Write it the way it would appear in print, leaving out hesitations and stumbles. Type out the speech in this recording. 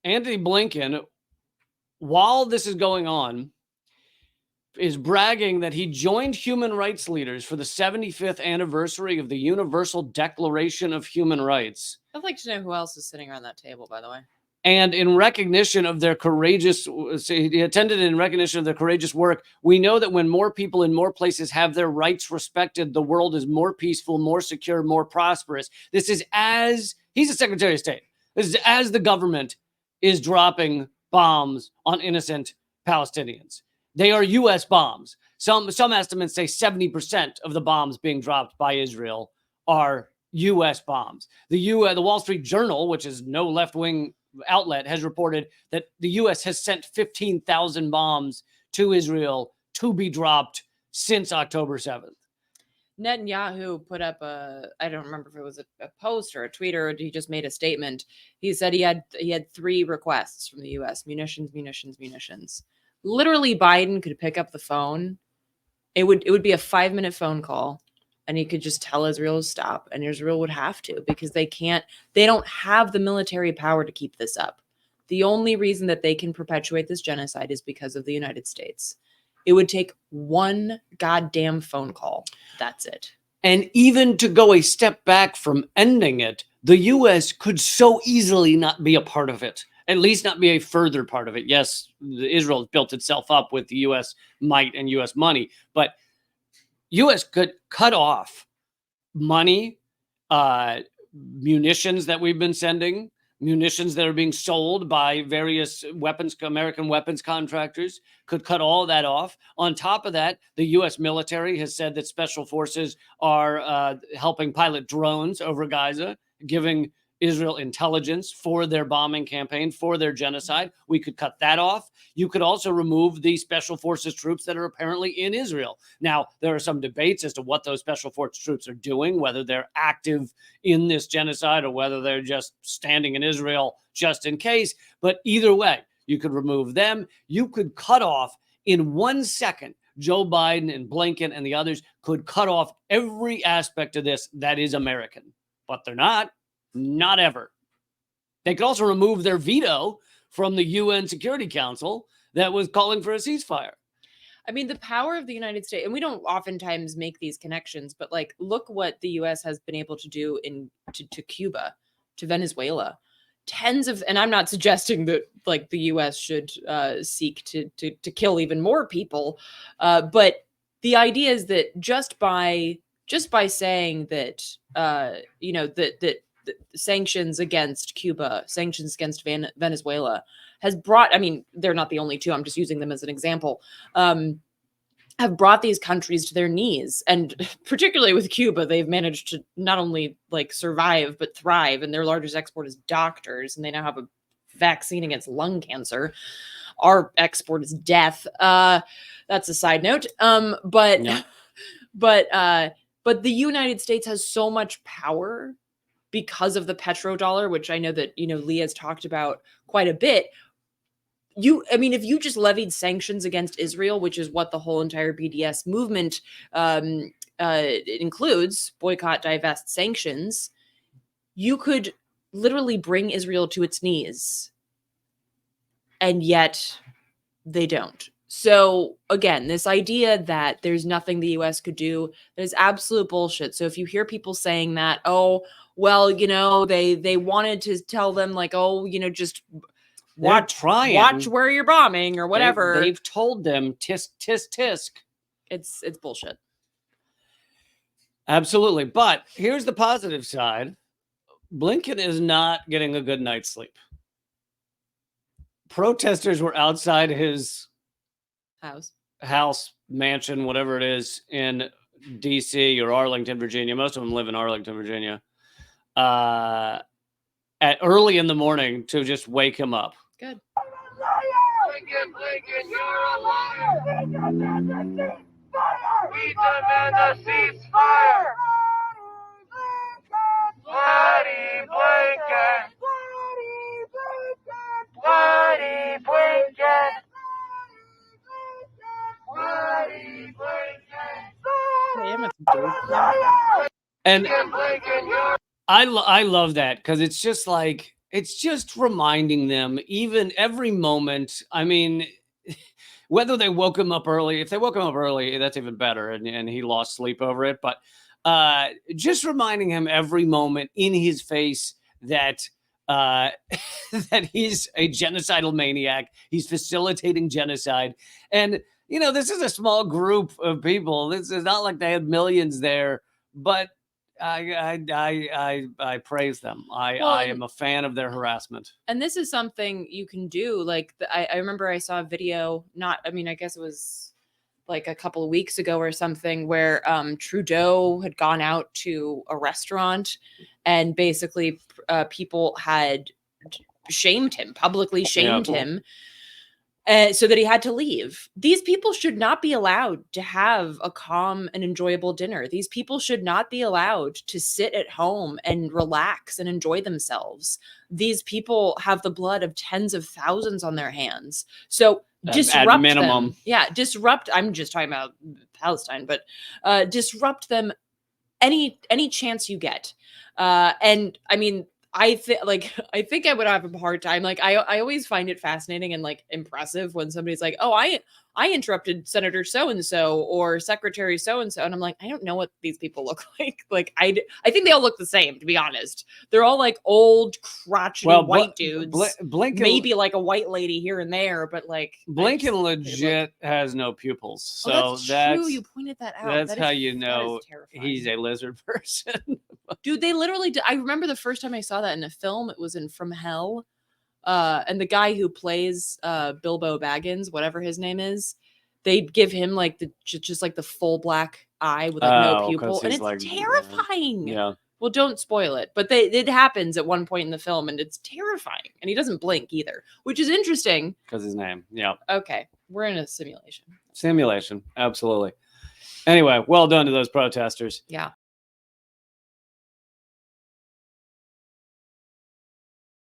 Antony Blinken, while this is going on, is bragging that he joined human rights leaders for the 75th anniversary of the Universal Declaration of Human Rights. I'd like to know who else is sitting around that table, by the way. And in recognition of their courageous, he attended in recognition of their courageous work. We know that when more people in more places have their rights respected, the world is more peaceful, more secure, more prosperous. This is as, he's a Secretary of State. This is as the government is dropping bombs on innocent Palestinians. They are U.S. bombs. Some estimates say 70% of the bombs being dropped by Israel are U.S. bombs. The Wall Street Journal, which is no left-wing outlet, has reported that the U.S. has sent 15,000 bombs to Israel to be dropped since October 7th. Netanyahu put up I don't remember if it was a post or a tweet, or he just made a statement. He said he had 3 requests from the U.S. munitions. Literally, Biden could pick up the phone. It would be a 5-minute phone call, and he could just tell Israel to stop, and Israel would have to, because they don't have the military power to keep this up. The only reason that they can perpetuate this genocide is because of the United States. It would take one goddamn phone call. That's it. And even to go a step back from ending it, the U.S. could so easily not be a part of it. At least not be a further part of it. Yes, Israel has built itself up with the U.S. might and U.S. money, but U.S. could cut off money, munitions that we've been sending, munitions that are being sold by various American weapons contractors, could cut all that off. On top of that, the U.S. military has said that special forces are helping pilot drones over Gaza, giving Israel intelligence for their bombing campaign, for their genocide. We could cut that off. You could also remove the special forces troops that are apparently in Israel. Now, there are some debates as to what those special forces troops are doing, whether they're active in this genocide or whether they're just standing in Israel just in case. But either way, you could remove them. You could cut off in 1 second. Joe Biden and Blinken and the others could cut off every aspect of this that is American, but they're not. Not ever. They could also remove their veto from the UN Security Council that was calling for a ceasefire. I mean, the power of the United States, and we don't oftentimes make these connections, but like, look what the U.S. has been able to do to Cuba, to Venezuela. And I'm not suggesting that like the U.S. should seek to kill even more people, but the idea is that just by saying that that sanctions against Cuba, sanctions against Venezuela has brought, I mean, they're not the only two, I'm just using them as an example, have brought these countries to their knees. And particularly with Cuba, they've managed to not only like survive, but thrive. And their largest export is doctors. And they now have a vaccine against lung cancer. Our export is death. That's a side note. But the United States has so much power because of the petrodollar, which I know that, Leah has talked about quite a bit. If you just levied sanctions against Israel, which is what the whole entire BDS movement includes, boycott, divest, sanctions, you could literally bring Israel to its knees. And yet they don't. So again, this idea that there's nothing the US could do, there's absolute bullshit. So if you hear people saying that, oh, well, they wanted to tell them like, oh, just watch where you're bombing or whatever. They've told them tisk, tisk, tisk. It's bullshit. Absolutely. But here's the positive side. Blinken is not getting a good night's sleep. Protesters were outside his house, mansion, whatever it is, in DC or Arlington, Virginia. Most of them live in Arlington, Virginia. At early in the morning to just wake him up. Good. Blinken, you're a liar. We demand a ceasefire. Bloody Blinken. Bloody Blinken. Bloody Blinken. And I love that because it's just like it's just reminding them, even every moment. I mean, whether they woke him up early, if they woke him up early, that's even better, and he lost sleep over it. But just reminding him every moment in his face that that he's a genocidal maniac. He's facilitating genocide, and this is a small group of people. This is not like they had millions there, but I praise them. I am a fan of their harassment. And this is something you can do. Like I remember I saw a video, I guess it was like a couple of weeks ago or something, where Trudeau had gone out to a restaurant and basically people had publicly shamed him. So that he had to leave. These people should not be allowed to have a calm and enjoyable dinner. These people should not be allowed to sit at home and relax and enjoy themselves. These people have the blood of tens of thousands on their hands. So disrupt at minimum. them. Yeah, disrupt. I'm just talking about Palestine, but disrupt them any chance you get. And I mean, I think I would have a hard time. Like I always find it fascinating and like impressive when somebody's like, "Oh, I interrupted Senator so and so or Secretary so and so," and I'm like, I don't know what these people look like. Like I think they all look the same, to be honest. They're all like old, crotchety white dudes. Blinken, maybe like a white lady here and there, but like Blinken legit has no pupils. So that's true. You pointed that out. That's how you know he's a lizard person. Dude, they literally I remember the first time I saw that in a film. It was in From Hell. And the guy who plays Bilbo Baggins, whatever his name is, they give him like just like the full black eye with like no pupil, and it's like, terrifying. Yeah. Well, don't spoil it, but it happens at one point in the film, and it's terrifying. And he doesn't blink either, which is interesting because his name. Yeah. Okay, we're in a simulation. Simulation, absolutely. Anyway, well done to those protesters. Yeah.